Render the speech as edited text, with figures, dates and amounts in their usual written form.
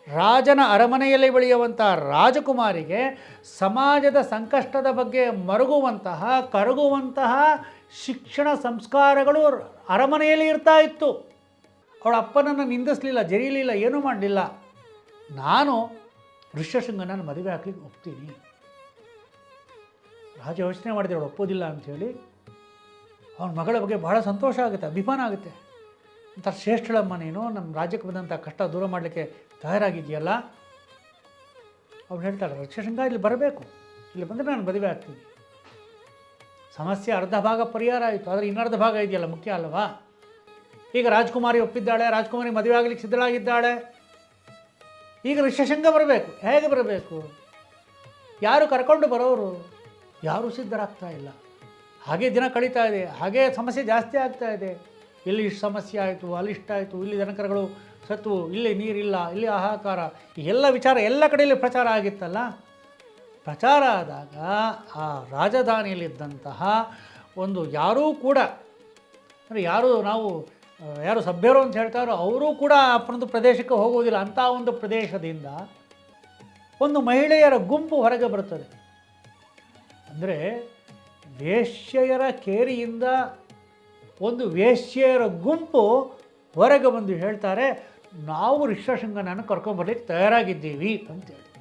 ರಾಜನ ಅರಮನೆಯಲ್ಲಿ ಬೆಳೆಯುವಂಥ ರಾಜಕುಮಾರಿಗೆ ಸಮಾಜದ ಸಂಕಷ್ಟದ ಬಗ್ಗೆ ಮರುಗುವಂತಹ ಕರಗುವಂತಹ ಶಿಕ್ಷಣ ಸಂಸ್ಕಾರಗಳು ಅರಮನೆಯಲ್ಲಿ ಇರ್ತಾ ಇತ್ತು. ಅವಳ ಅಪ್ಪನನ್ನು ನಿಂದಿಸಲಿಲ್ಲ, ಜರೀಲಿಲ್ಲ, ಏನೂ ಮಾಡಲಿಲ್ಲ. ನಾನು ಋಷ್ಯಶೃಂಗನನ್ನು ಮದುವೆ ಹಾಕ್ಲಿಕ್ಕೆ ಒಪ್ತೀನಿ. ರಾಜ ಯೋಚನೆ ಮಾಡಿದೆ ಅವಳು ಒಪ್ಪೋದಿಲ್ಲ ಅಂಥೇಳಿ. ಅವನ ಮಗಳ ಬಗ್ಗೆ ಬಹಳ ಸಂತೋಷ ಆಗುತ್ತೆ, ಅಭಿಮಾನ ಆಗುತ್ತೆ. ಅಂತ ಶ್ರೇಷ್ಠಳಮ್ಮ, ನೀನು ನಮ್ಮ ರಾಜ್ಯಕ್ಕೆ ಬಂದಂಥ ಕಷ್ಟ ದೂರ ಮಾಡಲಿಕ್ಕೆ ತಯಾರಾಗಿದೆಯಲ್ಲ. ಅವಳು ಹೇಳ್ತಾಳೆ, ಋಷ್ಯಶೃಂಗ ಇಲ್ಲಿ ಬರಬೇಕು, ಇಲ್ಲಿ ಬಂದರೆ ನಾನು ಮದುವೆ ಆಗ್ತೀನಿ. ಸಮಸ್ಯೆ ಅರ್ಧ ಭಾಗ ಪರಿಹಾರ ಆಯಿತು, ಆದರೆ ಇನ್ನರ್ಧ ಭಾಗ ಇದೆಯಲ್ಲ ಮುಖ್ಯ ಅಲ್ವಾ. ಈಗ ರಾಜ್ಕುಮಾರಿ ಒಪ್ಪಿದ್ದಾಳೆ, ರಾಜ್ಕುಮಾರಿ ಮದುವೆ ಆಗಲಿಕ್ಕೆ ಸಿದ್ಧಳಾಗಿದ್ದಾಳೆ. ಈಗ ಋಷ್ಯಶೃಂಗ ಬರಬೇಕು. ಹೇಗೆ ಬರಬೇಕು? ಯಾರು ಕರ್ಕೊಂಡು ಬರೋರು? ಯಾರೂ ಸಿದ್ಧರಾಗ್ತಾ ಇಲ್ಲ. ಹಾಗೆ ದಿನ ಕಳೀತಾ ಇದೆ, ಹಾಗೇ ಸಮಸ್ಯೆ ಜಾಸ್ತಿ ಆಗ್ತಾ ಇದೆ. ಇಲ್ಲಿ ಇಷ್ಟು ಸಮಸ್ಯೆ ಆಯಿತು, ಅಲ್ಲಿ ಇಷ್ಟಾಯಿತು, ಇಲ್ಲಿ ದನಕರುಗಳು ಸತ್ತು, ಇಲ್ಲಿ ನೀರಿಲ್ಲ, ಇಲ್ಲಿ ಹಾಹಾಕಾರ, ಎಲ್ಲ ವಿಚಾರ ಎಲ್ಲ ಕಡೆಯಲ್ಲಿ ಪ್ರಚಾರ ಆಗಿತ್ತಲ್ಲ. ಪ್ರಚಾರ ಆದಾಗ ಆ ರಾಜಧಾನಿಯಲ್ಲಿದ್ದಂತಹ ಒಂದು ಯಾರೂ ಕೂಡ, ಅಂದರೆ ಯಾರು ಸಭ್ಯರು ಅಂತ ಹೇಳ್ತಾರೋ ಅವರೂ ಕೂಡ ಒಂದು ಪ್ರದೇಶಕ್ಕೆ ಹೋಗುವುದಿಲ್ಲ. ಅಂಥ ಒಂದು ಪ್ರದೇಶದಿಂದ ಒಂದು ಮಹಿಳೆಯರ ಗುಂಪು ಹೊರಗೆ ಬರುತ್ತದೆ. ಅಂದರೆ ವೇಶ್ಯೆಯರ ಕೇರಿಯಿಂದ ಒಂದು ವೇಶ್ಯೆಯರ ಗುಂಪು ಹೊರಗೆ ಬಂದು ಹೇಳ್ತಾರೆ, ನಾವು ಋಷ್ಯಶೃಂಗನನ್ನು ಕರ್ಕೊಂಬರ್ಲಿಕ್ಕೆ ತಯಾರಾಗಿದ್ದೀವಿ ಅಂತೇಳಿ.